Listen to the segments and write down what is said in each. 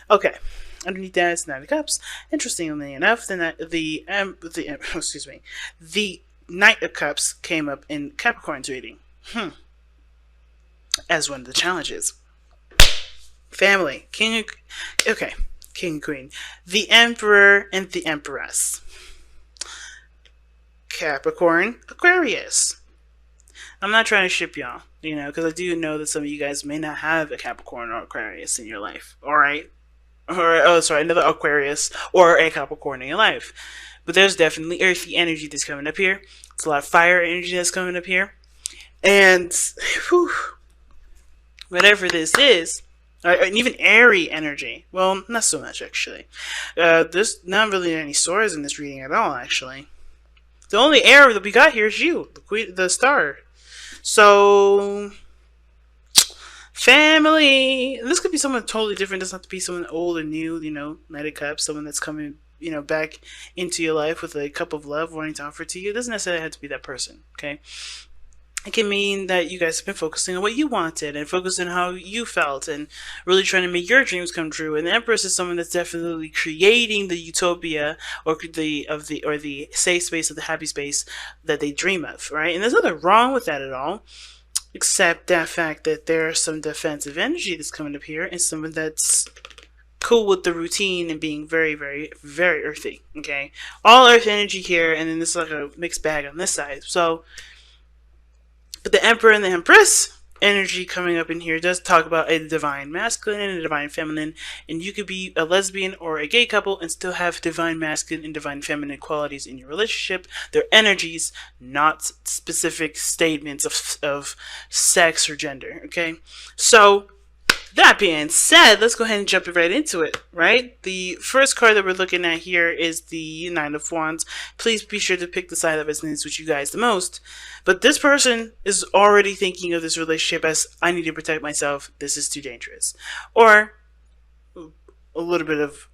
Okay. Underneath that is Knight of Cups. Interestingly enough, excuse me, the Knight of Cups came up in Capricorn's reading. As one of the challenges. Family, okay, King and Queen, the Emperor and the Empress. Capricorn, Aquarius. I'm not trying to ship y'all, because I do know that some of you guys may not have a Capricorn or Aquarius in your life. All right, another Aquarius or a Capricorn in your life. But there's definitely earthy energy that's coming up here. There's a lot of fire energy that's coming up here, and whew, whatever this is, and even airy energy. Well, not so much actually. There's not really any swords in this reading at all. Actually, the only air that we got here is you, the queen, the star. So, family. This could be someone totally different. It doesn't have to be someone old or new. Knight of Cups, someone that's coming, back into your life with a cup of love wanting to offer to you. It doesn't necessarily have to be that person. Okay. It can mean that you guys have been focusing on what you wanted and focusing on how you felt and really trying to make your dreams come true. And the Empress is someone that's definitely creating the utopia or the safe space or the happy space that they dream of, right? And there's nothing wrong with that at all, except that fact that there's some defensive energy that's coming up here and someone that's cool with the routine and being very, very, very earthy. Okay, all earth energy here, and then this is like a mixed bag on this side. So. But the Emperor and the Empress energy coming up in here does talk about a divine masculine and a divine feminine, and you could be a lesbian or a gay couple and still have divine masculine and divine feminine qualities in your relationship. They're energies, not specific statements of sex or gender. Okay, so that being said, let's go ahead and jump right into it, right? The first card that we're looking at here is the Nine of Wands. Please be sure to pick the side that resonates with you guys the most. But this person is already thinking of this relationship as, I need to protect myself, this is too dangerous. Or a little bit of,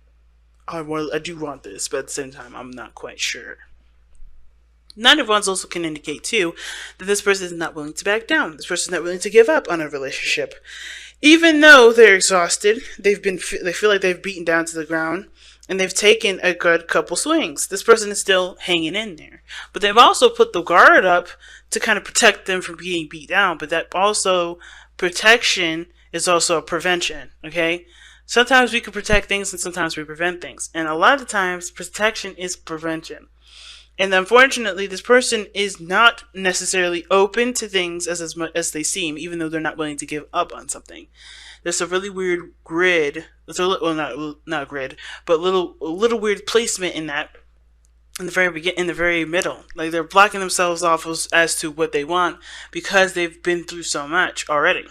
I do want this, but at the same time, I'm not quite sure. Nine of Wands also can indicate, too, that this person is not willing to back down. This person is not willing to give up on a relationship. Even though they're exhausted, they feel like they've beaten down to the ground, and they've taken a good couple swings. This person is still hanging in there. But they've also put the guard up to kind of protect them from being beat down. But that also, protection is also a prevention, okay? Sometimes we can protect things and sometimes we prevent things. And a lot of times, protection is prevention. And unfortunately, this person is not necessarily open to things as much as they seem, even though they're not willing to give up on something. There's a really weird grid. Not grid, but a little weird placement in that. In the very middle, like they're blocking themselves off as to what they want because they've been through so much already.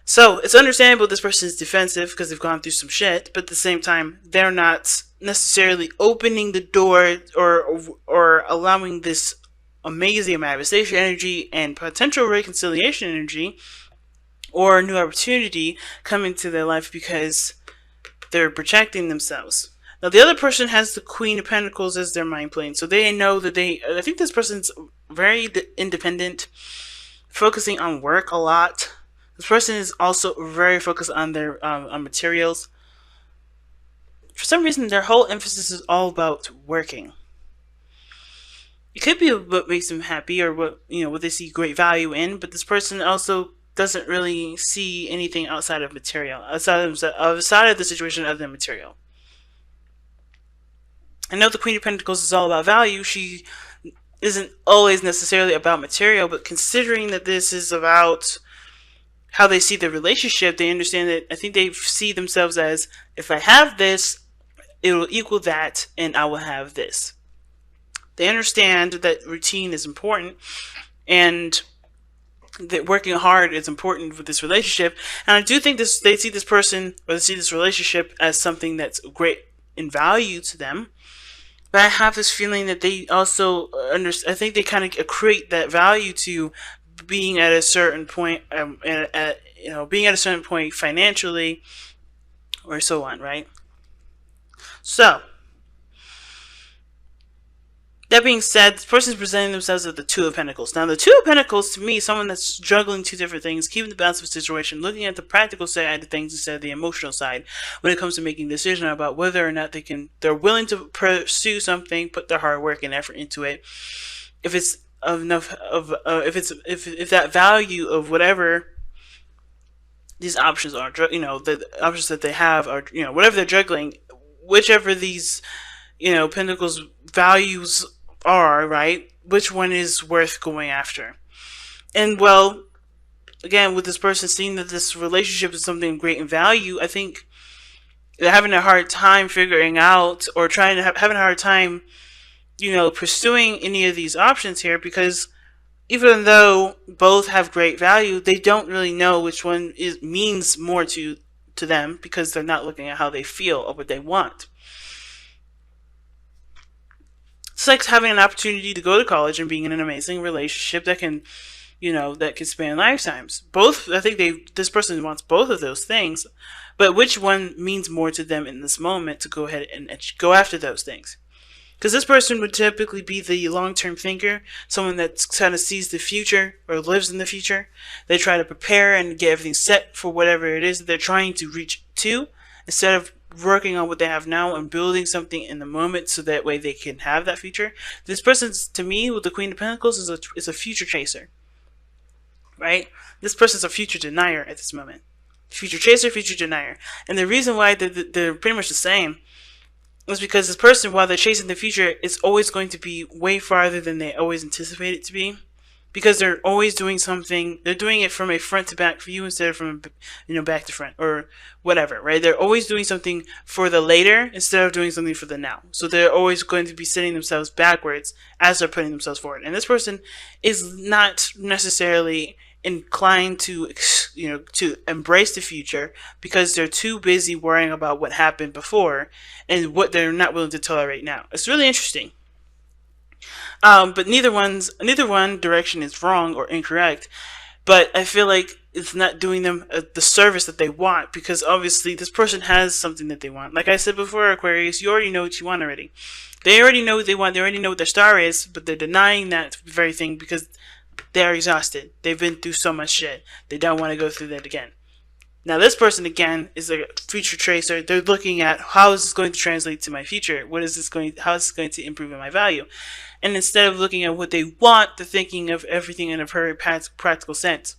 So it's understandable this person is defensive because they've gone through some shit, but at the same time, they're not necessarily opening the door or allowing this amazing manifestation energy and potential reconciliation energy or new opportunity come into their life because they're protecting themselves. Now, the other person has the Queen of Pentacles as their mind plane, so they know that I think this person's very independent, focusing on work a lot. This person is also very focused on their on materials. For some reason, their whole emphasis is all about working. It could be what makes them happy or what they see great value in, but this person also doesn't really see anything outside of material, outside of the situation other than material. I know the Queen of Pentacles is all about value. She isn't always necessarily about material, but considering that this is about how they see the relationship, they understand that I think they see themselves as, if I have this, it will equal that, and I will have this. They understand that routine is important, and that working hard is important with this relationship. And I do think they see this person, or they see this relationship as something that's great in value to them. But I have this feeling that they also I think they kind of equate that value to being at a certain point, being at a certain point financially, or so on, right? So, That being said, this person is presenting themselves as the Two of Pentacles. Now, the Two of Pentacles, to me, is someone that's juggling two different things, keeping the balance of a situation, looking at the practical side of things instead of the emotional side when it comes to making a decision about whether or not they're willing to pursue something, put their hard work and effort into it. If it's enough of, if that value of whatever these options are, the options that they have are, whatever they're juggling, whichever these, Pentacles values are, right? Which one is worth going after? And well, again, with this person seeing that this relationship is something great in value, I think they're having a hard time figuring out or trying to having a hard time, pursuing any of these options here because even though both have great value, they don't really know which one means more to them because they're not looking at how they feel or what they want. It's like having an opportunity to go to college and being in an amazing relationship that can, that can span lifetimes. Both, I think this person wants both of those things, but which one means more to them in this moment to go ahead and go after those things? Because this person would typically be the long-term thinker, someone that kind of sees the future or lives in the future. They try to prepare and get everything set for whatever it is that they're trying to reach to, instead of working on what they have now and building something in the moment so that way they can have that future. This person, to me, with the Queen of Pentacles, is a future chaser, right? This person's a future denier at this moment. Future chaser, future denier. And the reason why they're pretty much the same is because this person, while they're chasing the future, is always going to be way farther than they always anticipate it to be. Because they're always doing something, they're doing it from a front to back view instead of from, back to front or whatever, right? They're always doing something for the later instead of doing something for the now. So they're always going to be setting themselves backwards as they're putting themselves forward. And this person is not necessarily inclined to, to embrace the future because they're too busy worrying about what happened before and what they're not willing to tolerate now. It's really interesting. But neither one direction is wrong or incorrect. But I feel like it's not doing them the service that they want because obviously this person has something that they want. Like I said before, Aquarius, you already know what you want already. They already know what they want. They already know what their star is, but they're denying that very thing because they're exhausted. They've been through so much shit. They don't want to go through that again. Now, this person, again, is a future tracer. They're looking at how is this going to translate to my future? How is this going to improve in my value? And instead of looking at what they want, they're thinking of everything in a very practical sense.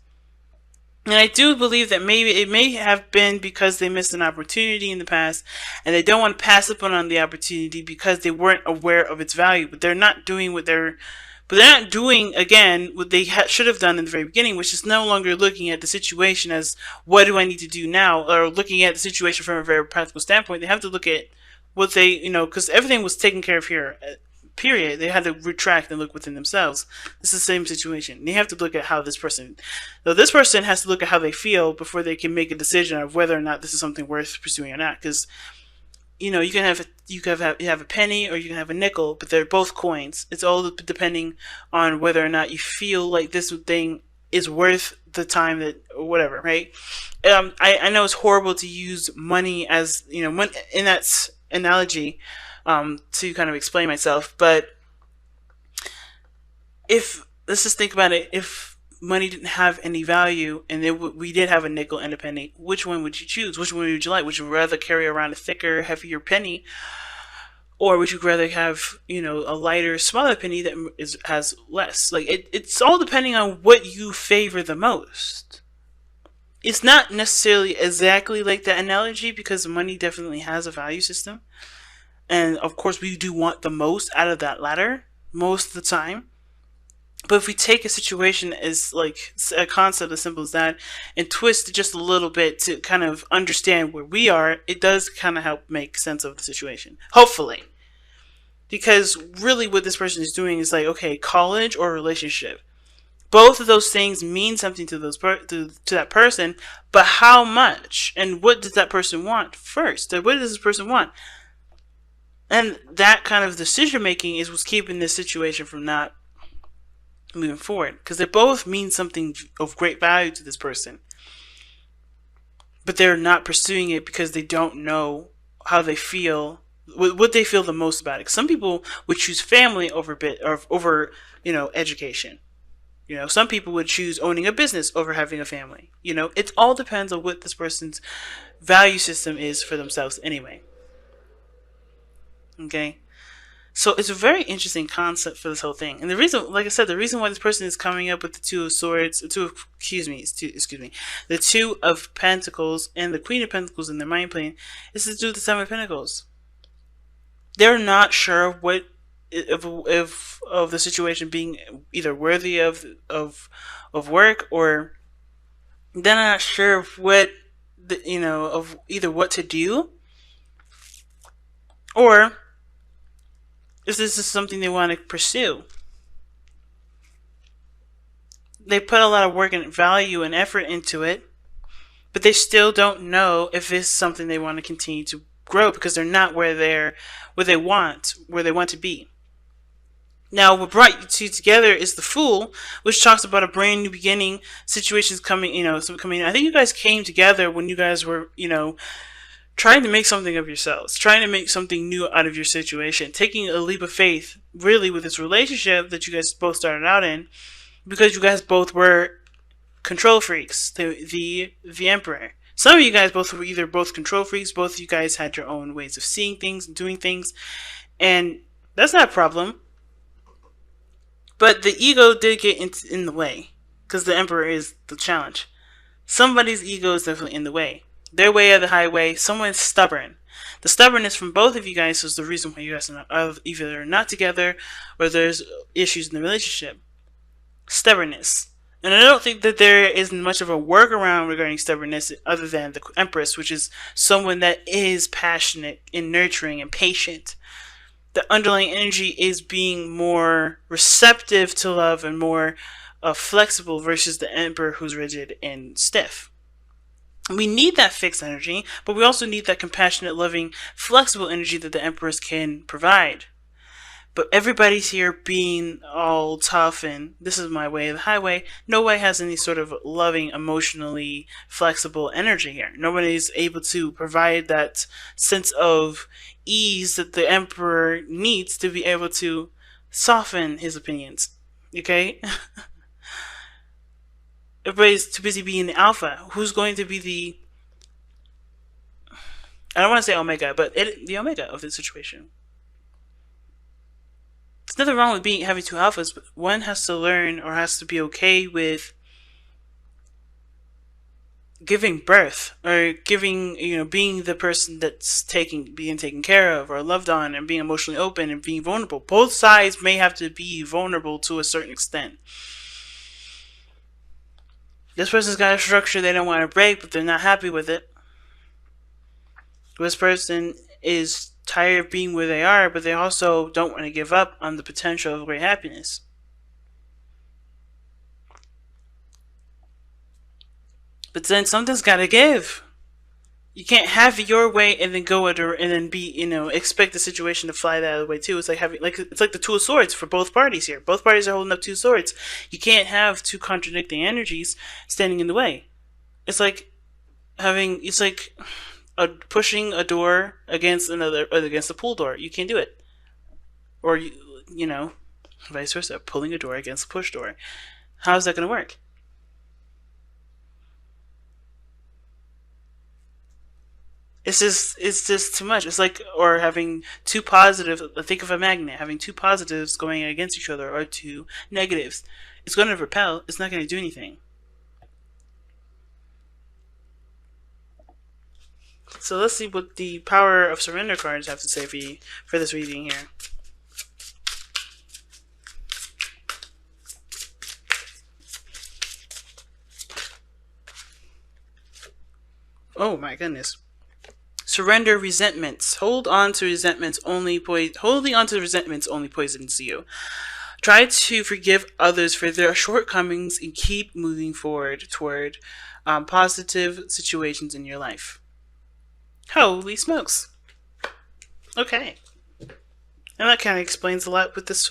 And I do believe that maybe it may have been because they missed an opportunity in the past and they don't want to pass up on the opportunity because they weren't aware of its value. But they're not doing again, what they should have done in the very beginning, which is no longer looking at the situation as, what do I need to do now? Or looking at the situation from a very practical standpoint. They have to look at what they, because everything was taken care of here, period. They had to retract and look within themselves. It's the same situation. They have to look at how this person has to look at how they feel before they can make a decision of whether or not this is something worth pursuing or not. Because you can have a penny or you can have a nickel, but they're both coins. It's all depending on whether or not you feel like this thing is worth the time that or whatever, right? I know it's horrible to use money as in that analogy to kind of explain myself, but let's just think about it. If money didn't have any value and we did have a nickel and a penny, which one would you choose? Which one would you like? Would you rather carry around a thicker, heavier penny, or would you rather have a lighter, smaller penny that has less? Like it's all depending on what you favor the most. It's not necessarily exactly like that analogy because money definitely has a value system, and of course we do want the most out of that ladder most of the time. But if we take a situation as like a concept as simple as that and twist it just a little bit to kind of understand where we are, it does kind of help make sense of the situation. Hopefully. Because really what this person is doing is like, okay, college or relationship. Both of those things mean something to that person, but how much? And what does that person want first? What does this person want? And that kind of decision making is what's keeping this situation from not moving forward, because they both mean something of great value to this person, but they're not pursuing it because they don't know how they feel What they feel the most about it. Some people would choose family over education. Some people would choose owning a business over having a family. It all depends on what this person's value system is for themselves anyway. Okay? So it's a very interesting concept for this whole thing. And the reason, like I said, the reason why this person is coming up with the Two of Swords, excuse me, the Two of Pentacles and the Queen of Pentacles in their mind plane is to do with the Seven of Pentacles. They're not sure of what if of the situation being either worthy of work, or they're not sure of what of either what to do, or if this is something they want to pursue. They put a lot of work and value and effort into it, but they still don't know if it's something they want to continue to grow, because they're not where they want to be. Now, what brought you two together is the Fool, which talks about a brand new beginning, situations coming. I think you guys came together when you guys were, trying to make something of yourselves, trying to make something new out of your situation, taking a leap of faith, really, with this relationship that you guys both started out in, because you guys both were control freaks. The Emperor. Some of you guys both were either both control freaks, both of you guys had your own ways of seeing things and doing things, and that's not a problem. But the ego did get in the way, because the Emperor is the challenge. Somebody's ego is definitely in the way. Their way or the highway. Someone's stubborn. The stubbornness from both of you guys is the reason why you guys are either not together or there's issues in the relationship. Stubbornness. And I don't think that there is much of a workaround regarding stubbornness other than the Empress, which is someone that is passionate and nurturing and patient. The underlying energy is being more receptive to love and more flexible versus the Emperor, who's rigid and stiff. We need that fixed energy, but we also need that compassionate, loving, flexible energy that the Empress can provide. But everybody's here being all tough and this is my way or the highway. Nobody has any sort of loving, emotionally flexible energy here. Nobody's able to provide that sense of ease that the Emperor needs to be able to soften his opinions. Okay? Everybody's too busy being the alpha. Who's going to be the... I don't want to say omega, but the omega of the situation. There's nothing wrong with having two alphas, but one has to learn or has to be okay with giving birth or being the person that's being taken care of or loved on and being emotionally open and being vulnerable. Both sides may have to be vulnerable to a certain extent. This person's got a structure they don't want to break, but they're not happy with it. This person is tired of being where they are, but they also don't want to give up on the potential of great happiness. But then something's got to give. You can't have it your way and then go and then expect the situation to fly the other way too. It's like it's like the Two of Swords for both parties here. Both parties are holding up two swords. You can't have two contradicting energies standing in the way. It's like pushing a door against against a pool door. You can't do it. Or vice versa, pulling a door against a push door. How's that going to work? It's just too much. It's like, or having two positives. Think of a magnet having two positives going against each other, or two negatives. It's going to repel. It's not going to do anything. So let's see what the Power of Surrender cards have to say for this reading here. Oh my goodness. Surrender resentments. Holding on to resentments only poisons you. Try to forgive others for their shortcomings and keep moving forward toward positive situations in your life. Holy smokes. Okay. And that kind of explains a lot with this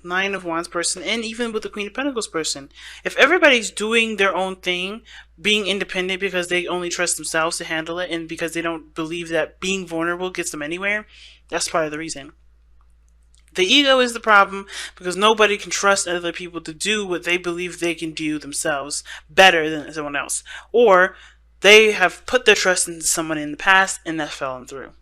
Nine of Wands person, and even with the Queen of Pentacles person. If everybody's doing their own thing, being independent because they only trust themselves to handle it, and because they don't believe that being vulnerable gets them anywhere, that's part of the reason. The ego is the problem because nobody can trust other people to do what they believe they can do themselves better than someone else. Or they have put their trust in someone in the past and that fell through.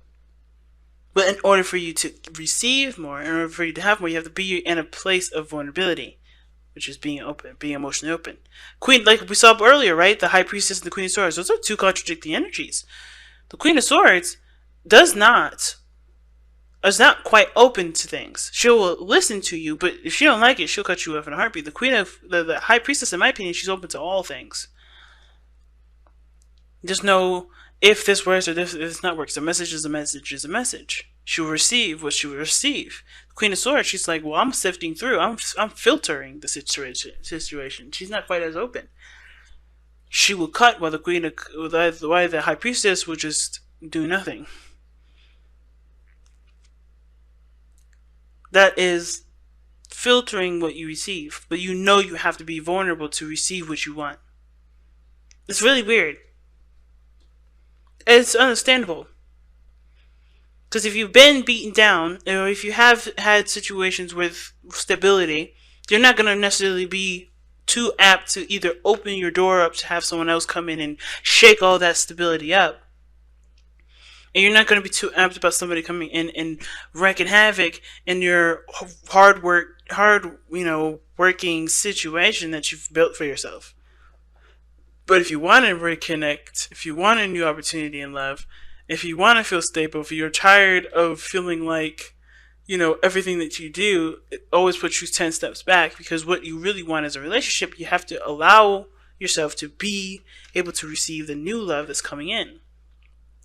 But in order for you to receive more, in order for you to have more, you have to be in a place of vulnerability, which is being open, being emotionally open. Queen, like we saw earlier, right? The High Priestess and the Queen of Swords, those are two contradicting energies. The Queen of Swords is not quite open to things. She'll listen to you, but if she don't like it, she'll cut you off in a heartbeat. The Queen of the High Priestess, in my opinion, she's open to all things. Just know if this works or if this not works. A message is a message is a message. She will receive what she will receive. The Queen of Swords, she's like, well, I'm sifting through. I'm filtering the situation. She's not quite as open. She will cut while the High Priestess will just do nothing. That is filtering what you receive, but you know you have to be vulnerable to receive what you want. It's really weird. It's understandable. Because if you've been beaten down, or if you have had situations with stability, you're not going to necessarily be too apt to either open your door up to have someone else come in and shake all that stability up. And you're not going to be too apt about somebody coming in and wreaking havoc in your working situation that you've built for yourself. But if you want to reconnect, if you want a new opportunity in love, if you want to feel stable, if you're tired of feeling like, everything that you do, it always puts you 10 steps back, because what you really want is a relationship. You have to allow yourself to be able to receive the new love that's coming in.